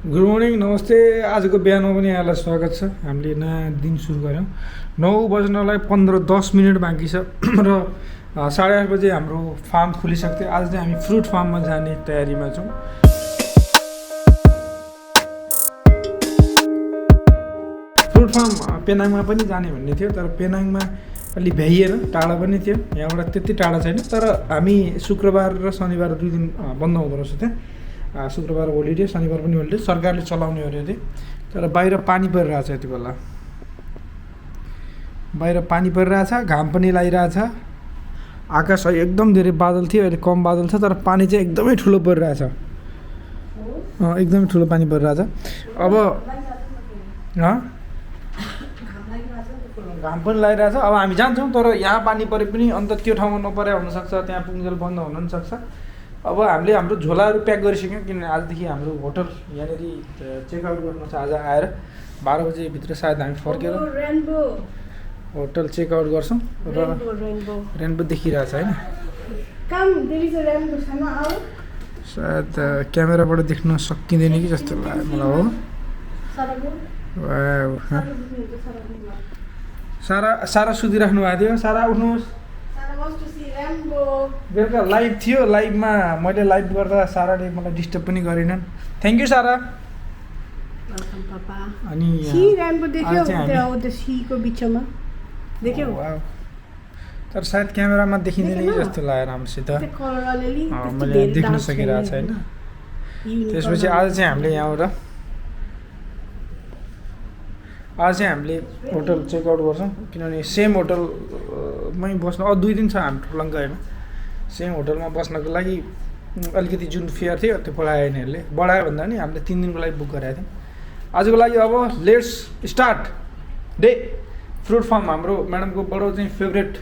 Good morning नमस्ते। आजको बिहानमा पनि यहाँलाई स्वागत छ। हामीले नयाँ दिन सुरु गऱ्यौँ। 9 बज्नलाई 15-10 मिनट बाँकी छ र 8:30 बजे हाम्रो फार्म खुलिसक्थ्यो। आज चाहिँ हामी फ्रुट फार्ममा जाने तयारीमा छौँ। फ्रुट फार्म पेनाङमा पनि जाने भन्ने थियो, तर पेनाङमा अलि भ्याइएन, टाढा पनि थियो। यहाँबाट त्यति टाढा छैन, तर हामी शुक्रबार र शनिबार 2 दिन बन्द हुँदो रहेछ त्यहाँ। शुक्रबार होलिडे, शनिबार पनि होलिडे, सरकारले चलाउने हो अरे। तर बाहिर पानी परिरहेछ, यति बेला बाहिर पानी परिरहेछ, घाम पनि लागिरहेछ। आकाश एकदम धेरै बादल थियो, अहिले कम बादल छ, तर पानी चाहिँ एकदमै ठुलो परिरहेछ। एकदमै ठुलो पानी परिरहेछ। अब घाम पनि लागिरहेछ। अब हामी जान्छौँ, तर यहाँ पानी परे पनि अन्त त्यो ठाउँमा नपरे हुनसक्छ, त्यहाँ पुग्जेल बन्द हुन पनि सक्छ। अब हामीले हाम्रो झोलाहरू प्याक गरिसक्यौँ, किनभने आजदेखि हाम्रो होटल यहाँनिर चेकआउट गर्नु छ। आज आएर 12 बजेभित्र सायद हामी फर्केर होटल चेकआउट गर्छौँ। र रेनबो देखिरहेछ होइन, सायद क्यामेराबाट देख्न सकिँदैन कि जस्तो लाग्यो मलाई। हो सारा सुतिराख्नु भएको थियो। सारा उठ्नुहोस्। बेलुका लाइभ थियो, लाइभमा मैले लाइभ गर्दा साराले मलाई डिस्टर्ब पनि गरेनन्। थ्याङ्क यू सारा। अनि तर सायद क्यामेरामा देखिँदैन कि जस्तो लाग्यो राम्रोसित, मैले देख्न सकिरहेको छैन। त्यसपछि आज चाहिँ हामीले होटल चेकआउट गर्छौँ, किनभने सेम होटलमै बस्न 2 दिन छ हाम्रो लङ्कावीमा। सेम होटलमा बस्नको लागि अलिकति जुन फेयर थियो त्यो बढायो यिनीहरूले। बढायो भन्दा नि हामीले 3 दिनको लागि बुक गरेका थियौँ। आजको लागि अब let's start day. Fruit farm हाम्रो म्याडमको बडो चाहिँ फेभरेट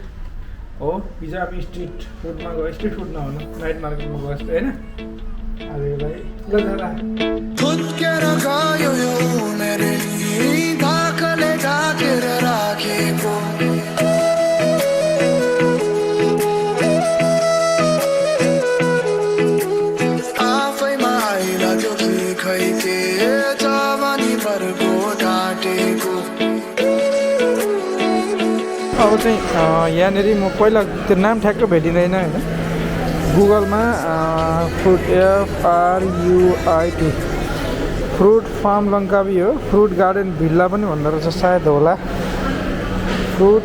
हो। हिजो हामी स्ट्रिट फुडमा गयो, स्ट्रिट फुड नभनौँ, नाइट मार्केटमा गयो जस्तो होइन। आजको लागि अब चाहिँ यहाँनिर म पहिला त्यो नाम ठ्याक्क भेटिँदैन होइन। गुगलमा फ्रुट FRUIT फ्रुट फार्म लङ्कावी हो। फ्रुट गार्डन भिल्ला पनि भन्दो रहेछ, सायद होला। फ्रुट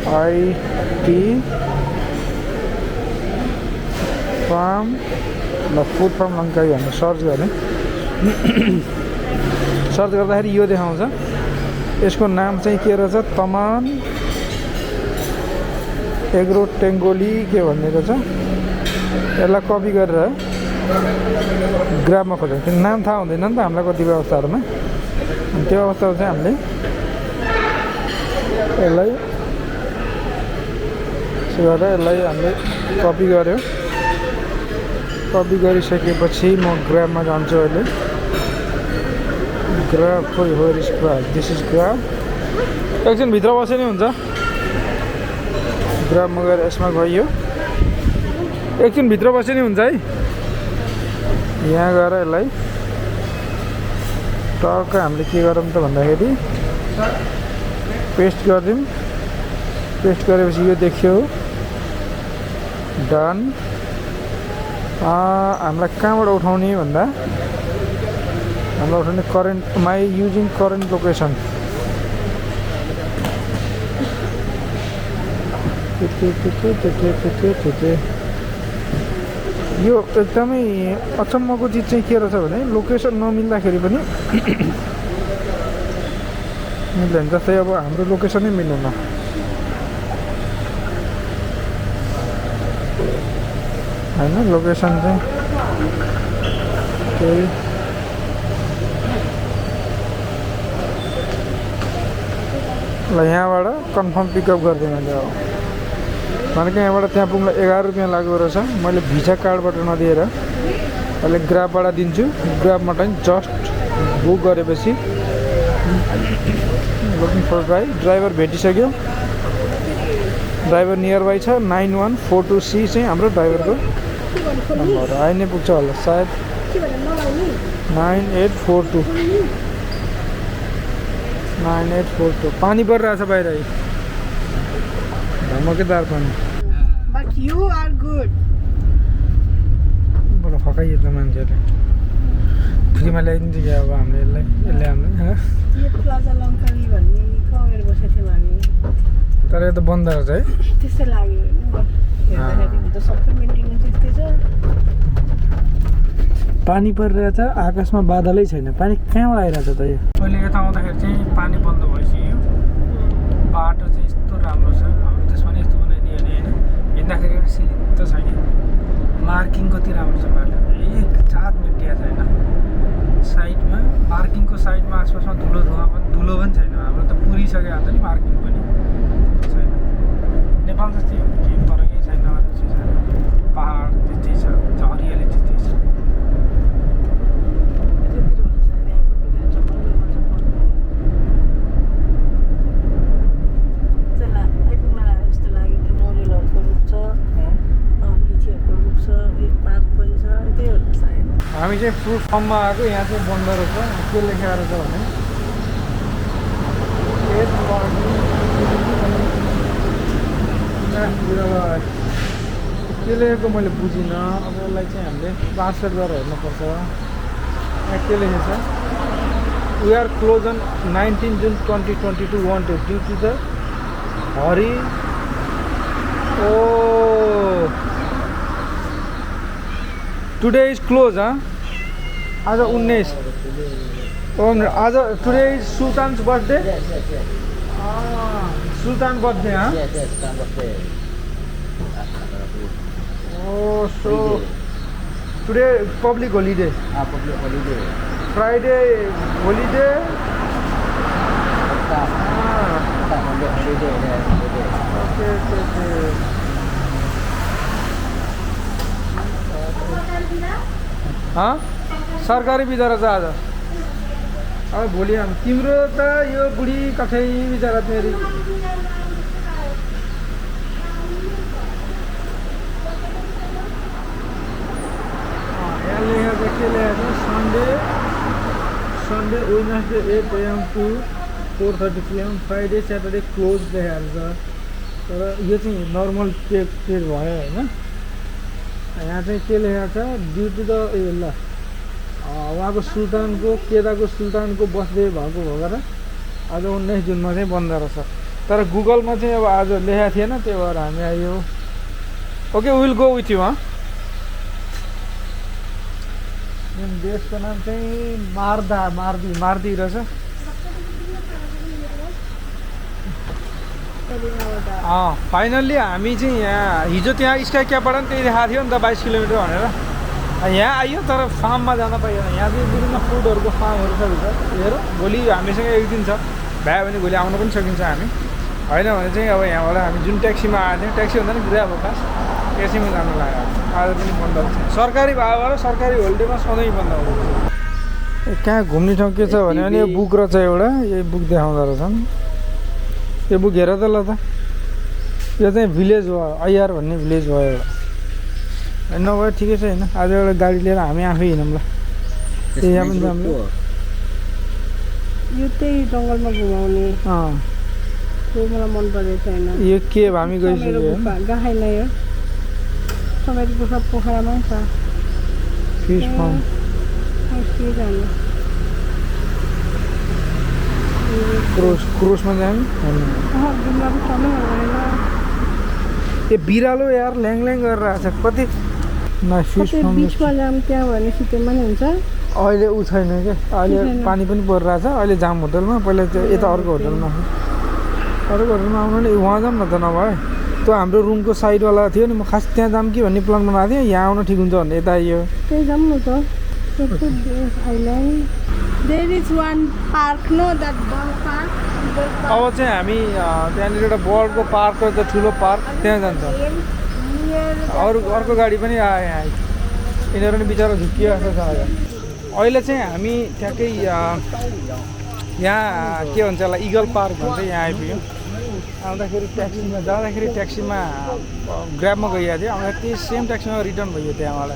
IT फार्म ल फुड फार्म लङ्कावी भनेर सर्च गरेँ। सर्च गर्दाखेरि यो देखाउँछ। यसको नाम चाहिँ के रहेछ, तमान एग्रो टेङ्गोली के भन्ने रहेछ। यसलाई कपी गरेर ग्राममा खोज्छ, किन नाम थाहा हुँदैन नि त हामीलाई कतिपय अवस्थाहरूमा। त्यो अवस्थामा चाहिँ हामीले यसलाई हामीले कपी गऱ्यौँ। कपी गरिसकेपछि म ग्राममा जान्छु अहिले। Graph this is graph. एकछिन भित्र बसे नि हुन्छ। ग्राफमा गएर यसमा गइयो, एकछिन भित्र बसे नि हुन्छ है। यहाँ गएर यसलाई टक्क हामीले के गरौँ त भन्दाखेरि पेस्ट गरिदिउँ। पेस्ट गरेपछि यो देखियो डन। हामीलाई कहाँबाट उठाउने भन्दा हामीलाई उठाउने करेन्ट युजिङ करेन्ट लोकेसन। यो एकदमै अचम्मको चिज चाहिँ के रहेछ भने लोकेसन नमिल्दाखेरि पनि मिल्दैन। जस्तै अब हाम्रो लोकेसनै मिल्दैन होइन। लोकेसन चाहिँ केही ल यहाँबाट कन्फर्म पिकअप गरिदिएँ मैले। अब भनेको यहाँबाट त्यहाँ पुग्न 11 रुपियाँ लाग्दो रहेछ। मैले भिसा कार्डबाट नदिएर अहिले ग्राफबाट दिन्छु। ग्राफमा चाहिँ जस्ट बुक गरेपछि लुकिङ फर ड्राइभर भेटिसक्यो। ड्राइभर नियर बाई छ 9142C चाहिँ हाम्रो ड्राइभरको नम्बर आइ नै पुग्छ होला सायद 9842 9842 पानी परिरहेछ बाहिर धमकेदार पानी But you are good. बडो फकाइयो त मान्छेले फ्रीमा ल्याइदिन्छ कि अब हामीले यसले हामीले यो प्लाजा लङ्कावी भन्ने कमेर बसेको थियौँ हामी तर यो त बन्द रहेछ है त्यस्तै लाग्यो होइन हेर्दाखेरि त सबै मेन्टेनेन्स त्यस्तै छ पानी परिरहेछ आकाशमा बादलै छैन पानी कहाँबाट आइरहेछ त यो अहिले यता आउँदाखेरि चाहिँ पानी बन्द भइसक्यो बाटो चाहिँ यस्तो राम्रो छ अब त्यसमा नि यस्तो बनाइदियो भने होइन हिँड्दाखेरि एउटा सिलिक्क छ कि मार्किङ कति राम्रो छ बाटो एक चाँद मेटिया छैन साइडमा पार्किङको साइडमा आसपासमा धुलो पनि छैन हाम्रो त पुरिसक्यो अन्त नि मार्किङ पनि छैन नेपाल जस्तै हो केही फरकै छैन पहाड त्यस्तै छ हरियाली त्यस्तै छ हामी चाहिँ फ्रुट फर्ममा आएको यहाँ चाहिँ बन्द रहेछ के लेखेर छ भने के लेखेको मैले बुझिनँ अब यसलाई चाहिँ हामीले ट्रान्सलेट गरेर हेर्नुपर्छ यहाँ के लेखेको छ we are close on 19 June 2022 wanted due to the हरि ओ टुडे इज क्लोज आज 19 आज today is Sultan's birthday Sultan birthday oh so today public holiday Friday holiday okay सरकारी बिदा रहेछ आज अब भोलि तिम्रो त यो बुढी कठै बिचरा फेरि यहाँ लेखेको के लेखेको Sunday Wednesday 8 AM to 4:30 PM Friday Saturday close देखाएको छ तर यो चाहिँ नर्मल चेक भयो होइन यहाँ चाहिँ के लेखेको छ ड्यु टु द ल उहाँको सुल्तानको केदाको सुल्तानको बर्थडे भएको भएर आज 19 जुनमा चाहिँ बन्द रहेछ तर गुगलमा चाहिँ अब आज लेखेको थिएन त्यही भएर हामी आयो okay will go with you देशको नाम चाहिँ मार्दी रहेछ फाइनल्ली हामी चाहिँ यहाँ हिजो त्यहाँ स्काई क्याबबाट पनि त्यही देखाएको थियो नि त 22 किलोमिटर भनेर यहाँ आइयो तर फार्ममा जान पाइएन यहाँ चाहिँ विभिन्न फुडहरूको फार्महरू छ भित्र हेर भोलि हामीसँग एक दिन छ भ्यायो भने भोलि आउन पनि सकिन्छ हामी होइन भने चाहिँ अब यहाँबाट हामी जुन ट्याक्सीमा आएको थियौँ ट्याक्सी भन्दा नि ग्राब हो खास ट्याक्सीमा जानु लाग्यो आज पनि बन्द हुन्छ सरकारी भएर सरकारी होलिडेमा सधैँ बन्द हुन्छ कहाँ घुम्ने ठाउँ के छ भने अनि यो बुक रहेछ एउटा यही बुक देखाउँदो रहेछन् यो बुक हेर त ल त यो चाहिँ भिलेज हो अयार भन्ने भिलेज भयो एउटा नभए ठिकै छ होइन आज एउटा गाडी लिएर हामी आफै हिँडौँ ल यहाँ पनि जाऊँ यो त्यही जङ्गलमा घुमाउने त्यो मलाई मन परेको छैन यो के हामी गइसक्यो गाहाइलाई हो तपाईँको सब पोखरामा छ फिस फार्म के जाने क्रोसमा जाने ए बिरालो यार ल्याङ गरेर आएको छ कति बिचमा जाम त्यहाँ भनेपछि त्यो पनि हुन्छ अहिले ऊ छैन क्या अहिले पानी पनि परिरहेछ अहिले जाम होटलमा पहिला यता अर्को होटलमा आउनु नि उहाँ जाऊँ न त नभए त्यो हाम्रो रुमको साइडवाला थियो नि म खास त्यहाँ जाऊँ कि भन्ने प्लान बनाएको थिएँ यहाँ आउनु ठिक हुन्छ भन्ने यता आइयो त्यही जाऊँ न त There is one park, no, that ball park. अब चाहिँ हामी त्यहाँनिर एउटा बलको पार्क र ठुलो पार्क त्यहाँ जान्छ अर्को गाडी पनि आयो यहाँ यिनीहरू पनि बिचरा झुक्कियो जस्तो छ अहिले चाहिँ हामी ठ्याक्कै यहाँ के भन्छ होला इगल पार्क भन्छ यहाँ आइपुग्यौँ आउँदाखेरि ट्याक्सीमा जाँदाखेरि ट्याक्सीमा ग्र्याबमा गइरहेको थियो आउँदा त्यही सेम ट्याक्सीमा रिटर्न भयो त्यहाँबाट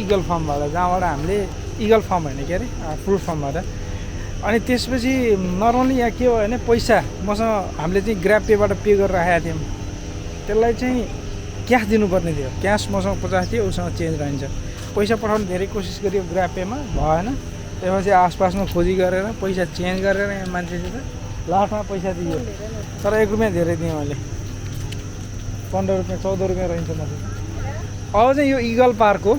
इगल फार्मबाट जहाँबाट हामीले इगल फार्म होइन के अरे फ्रुट फार्मबाट अनि त्यसपछि नर्मली यहाँ के हो भने पैसा मसँग हामीले चाहिँ ग्र्याब पेबाट पे गरेर राखेका थियौँ त्यसलाई चाहिँ क्यास दिनुपर्ने थियो क्यास मसँग 50 थियो उसँग चेन्ज रहन्छ पैसा पठाउनु धेरै कोसिस गरियो ग्र्याब पेमा भएन त्यसपछि आसपासमा खोजी गरेर पैसा चेन्ज गरेर यहाँ मान्छेसित लास्टमा पैसा दियो तर 1 रुपियाँ धेरै दिएँ मैले 15 रुपियाँ 14 रुपियाँ रहन्छ मतलब अब चाहिँ यो इगल पार्क हो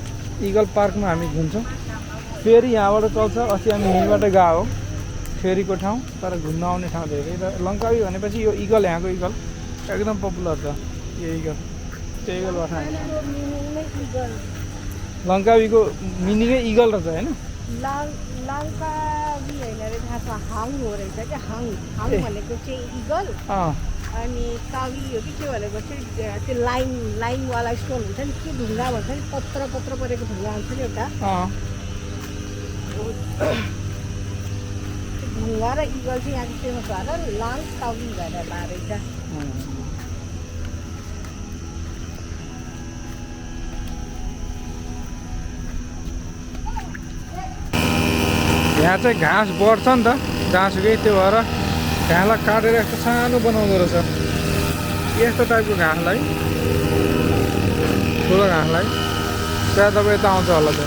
इगल पार्कमा हामी घुम्छौँ फेरि यहाँबाट चल्छ अस्ति हामी यहीँबाट गएको फेरिको ठाउँ तर घुम्न आउने ठाउँ धेरै र लङ्कावी भनेपछि यो इगल यहाँको इगल एकदम पपुलर छ यो इगल त्यो इगलबाट लङ्कावीको मिनिङै इगल रहेछ होइन लङ्कावी होइन रे थाहा छ हाङ हो रहेछ क्या हाङ भनेको चाहिँ इगल अनि कावी हो कि के भनेको चाहिँ त्यो लाइनवाला स्टोन हुन्छ नि के ढुङ्गा भन्छ नि पत्र परेको ढुङ्गा हुन्छ नि एउटा ढुङ्गा र इगल चाहिँ यहाँ फेमस भएर लाङकावी भनेर ला रहेछ यहाँ चाहिँ घाँस बढ्छ नि त जहाँसुकै त्यो भएर घाँसलाई काटेर यस्तो सानो बनाउँदो रहेछ यस्तो टाइपको घाँसलाई ठुलो घाँसलाई त्यहाँ तपाईँ यता आउँछ होला त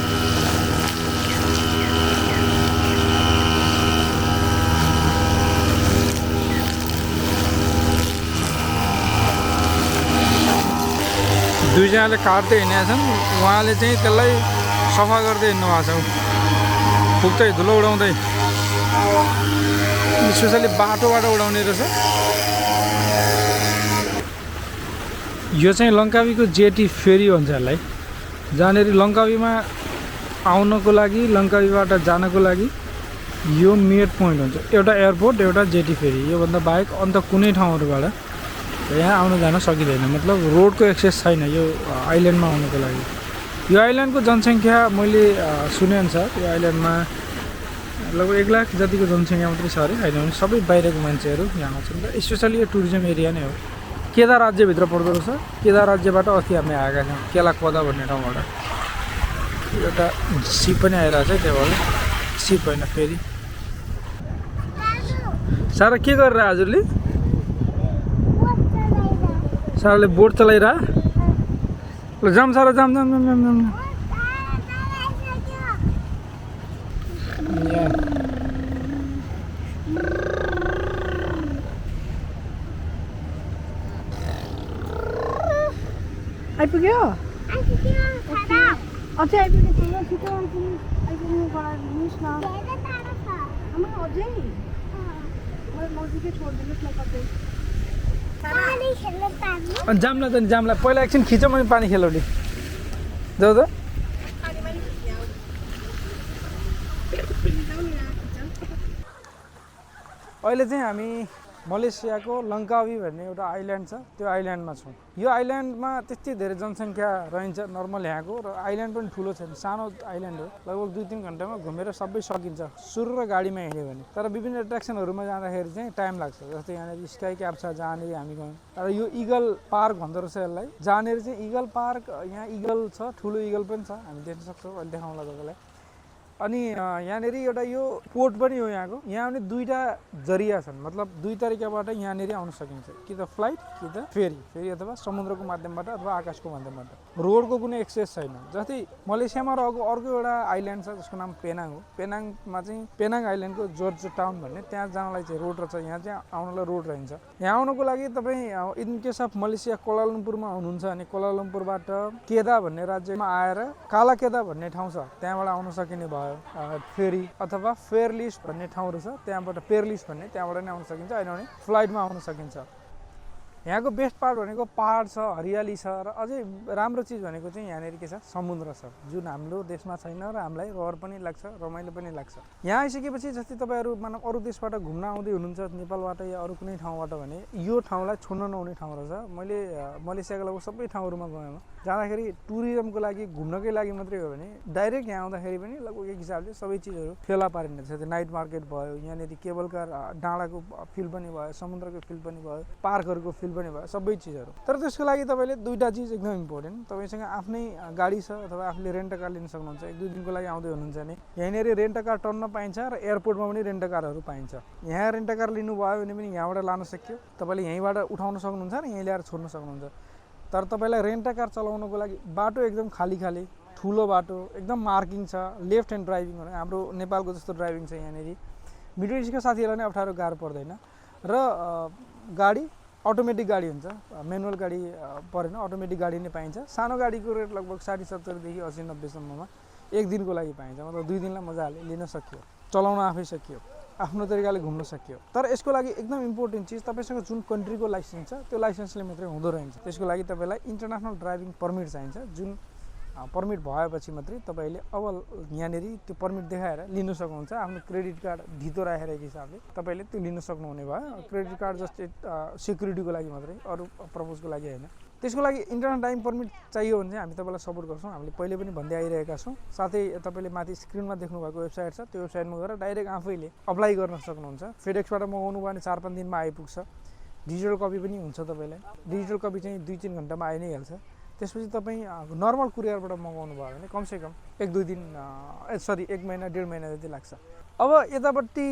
दुईजनाले काट्दै हिँडेका छन् उहाँले चाहिँ त्यसलाई सफा गर्दै हिँड्नु भएको छ फुक्दै धुलो उडाउँदै स्पेसली बाटोबाट उडाउने रहेछ यो चाहिँ लङ्कावीको जेटी फेरी भन्छ यसलाई जहाँनिर लङ्कावीमा आउनको लागि लङ्कावीबाट जानको लागि यो मेड पोइन्ट हुन्छ एउटा एयरपोर्ट एउटा जेटी फेरी योभन्दा बाहेक अन्त कुनै ठाउँहरूबाट यहाँ आउनु जान सकिँदैन मतलब रोडको एक्सेस छैन यो आइल्यान्डमा आउनको लागि यो आइल्यान्डको जनसङ्ख्या मैले सुनेअनुसार यो आइल्यान्डमा लगभग 1 लाख जतिको जनसङ्ख्या मात्रै छ अरे होइन भने सबै बाहिरको मान्छेहरू यहाँ आउँछन् र स्पेसली यो टुरिज्म एरिया नै हो केदार राज्यभित्र पर्दो रहेछ केदार राज्यबाट अस्ति हामी आएका छौँ केलाकोदा भन्ने ठाउँबाट एउटा सिप पनि आइरहेको छ त्यहाँबाट सिप होइन फेरि सारा के गरेर हजुरले साराले बोट चलाइरह ल जाम सारा जाम जाम जाम जाम जाम आइपुग्यो अझै आइपुग्यो छिटो छिटो आइपुग्नु गराइदिनुहोस् न अझै मलाई नजिकै छोडिदिनुहोस् न कतै जामलाई त जामलाई पहिला एकछिन खिचौँ अनि पानी खेलाउने जाऊ त अहिले चाहिँ हामी मलेसियाको लङ्कावी भन्ने एउटा आइल्यान्ड छ त्यो आइल्यान्डमा छौँ यो आइल्यान्डमा त्यति धेरै जनसङ्ख्या रहन्छ नर्मल यहाँको र आइल्यान्ड पनि ठुलो छैन सानो आइल्यान्ड हो लगभग 2-3 घन्टामा घुमेर सबै सकिन्छ सुरु र गाडीमा हिँड्यो भने तर विभिन्न एट्र्याक्सनहरूमा जाँदाखेरि चाहिँ टाइम लाग्छ जस्तै यहाँनिर स्काई क्याब छ जहाँनिर हामी गयौँ र यो इगल पार्क भन्दो रहेछ यसलाई जहाँनिर चाहिँ इगल पार्क यहाँ इगल छ ठुलो इगल पनि छ हामी देख्न सक्छौँ अहिले देखाउँला तपाईँलाई अनि यहाँनिर एउटा यो पोर्ट पनि हो यहाँको यहाँ पनि 2टा जरिया छन् मतलब 2 तरिकाबाट यहाँनिर आउन सकिन्छ कि त फ्लाइट कि त फेरी अथवा समुद्रको माध्यमबाट अथवा आकाशको माध्यमबाट रोडको कुनै एक्सेस छैन जस्तै मलेसियामा रहेको अर्को एउटा आइल्यान्ड छ जसको नाम पेनाङ हो पेनाङमा चाहिँ पेनाङ आइल्यान्डको जर्ज टाउन भन्ने त्यहाँ जानलाई चाहिँ रोड रहेछ यहाँ चाहिँ आउनलाई रोड रहन्छ यहाँ आउनको लागि तपाईँ इन केस अफ मलेसिया कोलालम्पुरमा आउनुहुन्छ भने कोलालम्पुरबाट केदा भन्ने राज्यमा आएर काला केदा भन्ने ठाउँ छ त्यहाँबाट आउन सकिने भयो फेरी अथवा फेयरलिस भन्ने ठाउँहरू छ त्यहाँबाट पेयरलिस भन्ने त्यहाँबाट नै आउन सकिन्छ होइन भने फ्लाइटमा आउन सकिन्छ यहाँको बेस्ट पार्ट भनेको पहाड छ, हरियाली छ र अझै राम्रो चिज भनेको चाहिँ यहाँनिर के छ, समुद्र छ, जुन हाम्रो देशमा छैन र हामीलाई रहर पनि लाग्छ, रमाइलो पनि लाग्छ। यहाँ आइसकेपछि जस्तै तपाईँहरू मतलब अरू देशबाट घुम्न आउँदै हुनुहुन्छ नेपालबाट या अरू कुनै ठाउँबाट भने यो ठाउँलाई छोड्न नहुने ठाउँ रहेछ। मैले मलेसियाको लगभग सबै ठाउँहरूमा गएँ जाँदाखेरि टुरिज्मको लागि घुम्नकै लागि मात्रै हो भने डाइरेक्ट यहाँ आउँदाखेरि पनि लगभग एक हिसाबले सबै चिजहरू फेला पारिने छ। नाइट मार्केट भयो, यहाँनिर केबल कार डाँडाको फिल पनि भयो, समुद्रको फिल पनि भयो, पार्कहरूको फिल पनि भयो, सबै चिजहरू। तर त्यसको लागि तपाईँले दुईवटा चिज एकदम इम्पोर्टेन्ट, तपाईँसँग आफ्नै गाडी छ अथवा आफूले रेन्ट कार लिन सक्नुहुन्छ। 1-2 दिनको लागि आउँदै हुनुहुन्छ भने यहाँनिर रेन्ट कार टर्न पाइन्छ र एयरपोर्टमा पनि रेन्ट कारहरू पाइन्छ। यहाँ रेन्ट कार लिनुभयो भने पनि यहाँबाट लान सक्यो, तपाईँले यहीँबाट उठाउन सक्नुहुन्छ र यहीँ ल्याएर छोड्न सक्नुहुन्छ। तर तपाईँलाई रेन्ट कार चलाउनको लागि बाटो एकदम खाली ठुलो बाटो, एकदम मार्किङ छ, लेफ्ट ह्यान्ड ड्राइभिङ हो, हाम्रो नेपालको जस्तो ड्राइभिङ छ यहाँनिर। मिडल इस्टको साथीहरूलाई नै अप्ठ्यारो गाह्रो पर्दैन र गाडी अटोमेटिक गाडी हुन्छ, म्यानुअल गाडी परेन, अटोमेटिक गाडी नै पाइन्छ। सानो गाडीको रेट लगभग 70-70 देखि 80-90 सम्ममा 1 दिनको लागि पाइन्छ, मतलब 2 दिनलाई मजाले लिन सकियो, चलाउन आफै सकियो, आफ्नो तरिकाले घुम्न सकियो। तर यसको लागि एकदम इम्पोर्टेन्ट चिज तपाईँसँग जुन कन्ट्रीको लाइसेन्स छ त्यो लाइसेन्सले मात्रै हुँदो रहन्छ। त्यसको लागि तपाईँलाई इन्टरनेसनल ड्राइभिङ पर्मिट चाहिन्छ, जुन पर्मिट भएपछि मात्रै तपाईँले अब यहाँनिर त्यो पर्मिट देखाएर लिन सक्नुहुन्छ। आफ्नो क्रेडिट कार्ड धितो राखेर एक हिसाबले तपाईँले त्यो लिन सक्नुहुने भयो। क्रेडिट कार्ड जस्तै सेक्युरिटीको लागि मात्रै, अरू पर्पजको लागि होइन। त्यसको लागि इन्टरनेट ड्राइभिङ पर्मिट चाहियो भने चाहिँ हामी तपाईँलाई सपोर्ट गर्छौँ। हामीले पहिले पनि भन्दै आइरहेका छौँ। साथै तपाईँले माथि स्क्रिनमा देख्नुभएको वेबसाइट छ, त्यो वेबसाइटमा गएर डाइरेक्ट आफैले अप्लाई गर्न सक्नुहुन्छ। फेडेक्सबाट मगाउनु भयो भने 4-5 दिनमा आइपुग्छ। डिजिटल कपी पनि हुन्छ तपाईँलाई, डिजिटल कपी चाहिँ 2-3 घन्टामा आइ नै हाल्छ। त्यसपछि तपाईँ नर्मल कुरियरबाट मगाउनु भयो भने कमसेकम 1-2 दिन 1 महिना 1.5 महिना जति लाग्छ। अब यतापट्टि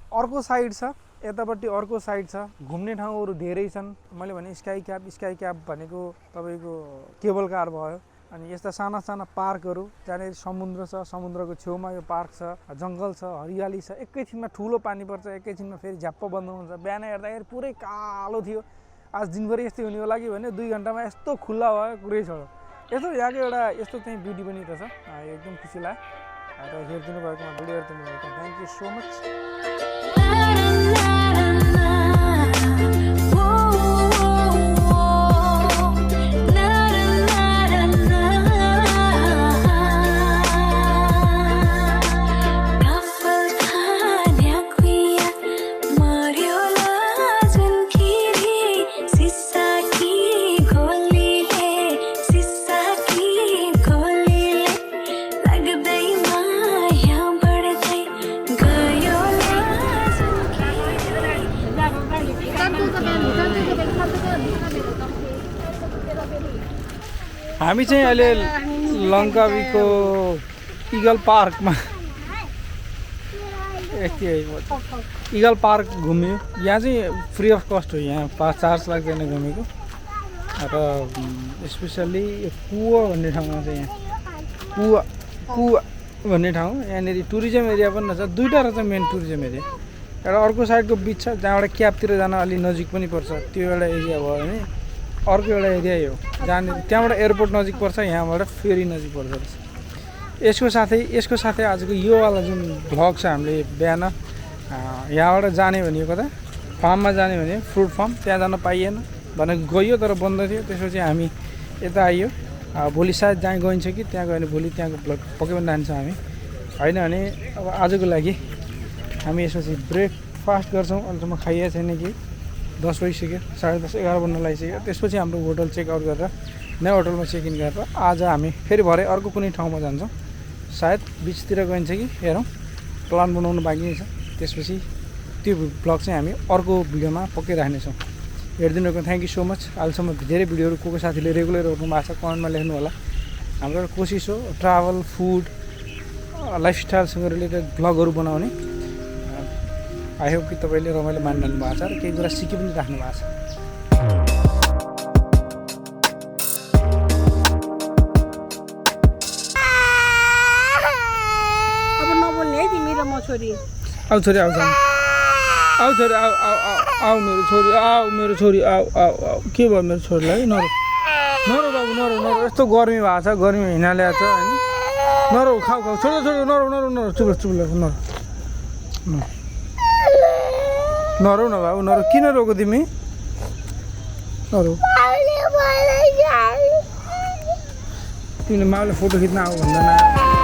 अर्को साइड छ, यतापट्टि अर्को साइड छ, घुम्ने ठाउँहरू धेरै छन्। मैले भने स्काई क्याब भनेको तपाईँको केबल कार भयो, अनि यस्ता साना साना पार्कहरू जहाँनिर समुद्र छ, समुद्रको छेउमा यो पार्क छ, जङ्गल छ, हरियाली छ। एकैछिनमा ठुलो पानी पर्छ, एकैछिनमा फेरि झ्याप्प बन्द हुन्छ। बिहान हेर्दाखेरि पुरै कालो थियो, आज दिनभरि यस्तै हुने होला कि भने 2 घन्टामा यस्तो खुल्ला भयो, कुरै छोडो। यस्तो यहाँको एउटा यस्तो चाहिँ ब्युटी पनि रहेछ, एकदम खुसी लाग्यो। र हेरिदिनु भएकोमा, भिडियो हेरिदिनु भएको थ्याङ्क यू सो मच। हामी चाहिँ अहिले लङ्कावीको इगल पार्कमा इगल पार्क घुम्यो। यहाँ चाहिँ फ्री अफ कस्ट हो, यहाँ पास चार्ज लाग्दैन घुमेको। र स्पेसल्ली कुवा भन्ने ठाउँमा चाहिँ यहाँ कुवा भन्ने ठाउँ, यहाँनिर टुरिज्म एरिया पनि रहेछ। 2टा रहेछ मेन टुरिज्म एरिया। एउटा अर्को साइडको बिच छ जहाँबाट क्याबतिर जान अलि नजिक पनि पर्छ, त्यो एउटा एरिया भयो भने अर्को एउटा एरिया हो जहाँनिर त्यहाँबाट एयरपोर्ट नजिक पर्छ, यहाँबाट फेरि नजिक पर्छ रहेछ। यसको साथै आजको योवाला जुन भ्लग छ, हामीले बिहान यहाँबाट जाने भनेको कता फार्ममा जाने भने फ्रुट फार्म, त्यहाँ जान पाइएन भनेको गयो तर बन्द थियो। त्यसपछि हामी यता आइयो। भोलि सायद जहाँ गइन्छ कि त्यहाँ गयो भने भोलि त्यहाँको भ्लग पक्कै पनि जान्छौँ हामी, होइन भने अब आजको लागि हामी यसपछि ब्रेकफास्ट गर्छौँ। अहिलेसम्म खाइएको छैन कि 10 बजिसक्यो, 10:30-11 बज्न लागिसक्यो। त्यसपछि हाम्रो होटल चेकआउट गरेर नयाँ होटलमा चेक इन गरेर आज हामी फेरि भरे अर्को कुनै ठाउँमा जान्छौँ। सायद बिचतिर गइन्छ कि हेरौँ, प्लान बनाउनु बाँकी नै छ। त्यसपछि त्यो ब्लग चाहिँ हामी अर्को भिडियोमा पक्कै राख्नेछौँ। हेरिदिनुको थ्याङ्क यू सो मच। अहिलेसम्म धेरै भिडियोहरू को साथीले रेगुलर हेर्नु भएको छ कमेन्टमा लेख्नु होला। हाम्रो कोसिस हो ट्राभल, फुड, लाइफस्टाइलसँग रिलेटेड ब्लगहरू बनाउने। आई होप कि तपाईँले रमाइलो मानिरहनु भएको छ र केही कुरा सिकि पनि राख्नु भएको छ। अब नबोल्ने है तिमी र म छोरी। आऊ छोरी, आऊ छोरी, आऊ मेरो छोरी, मेरो छोरी, आऊ। के भयो मेरो छोरीलाई? नरो बाबु, नरो। यस्तो गर्मी भएको छ, गर्मी हिँडाले छ होइन। नरो, खाऊ छोडो, नरो चुप नरौ न बाबु, नरो। किन रोको तिमी? अरू तिमीले माउले फोटो खिच्न आऊ भन्दैन